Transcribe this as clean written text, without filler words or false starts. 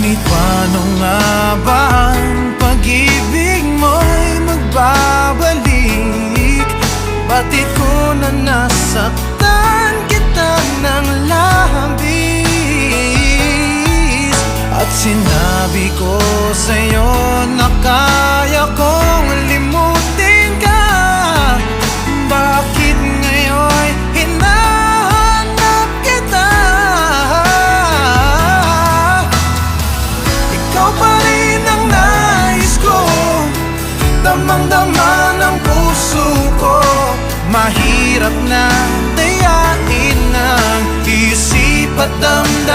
Ngunit paano nga ba ang pag-ibig mo'y magbabalik? Bakit ko na nasaktan kita ng labis? At sinabi ko sa'yo na kaya kong limutin ka. Bakit ngayon hinahanap kita? Ikaw pa rin ang nais ko, damang-dama ng puso ko. Mahirap na dayain ang isip at damdamin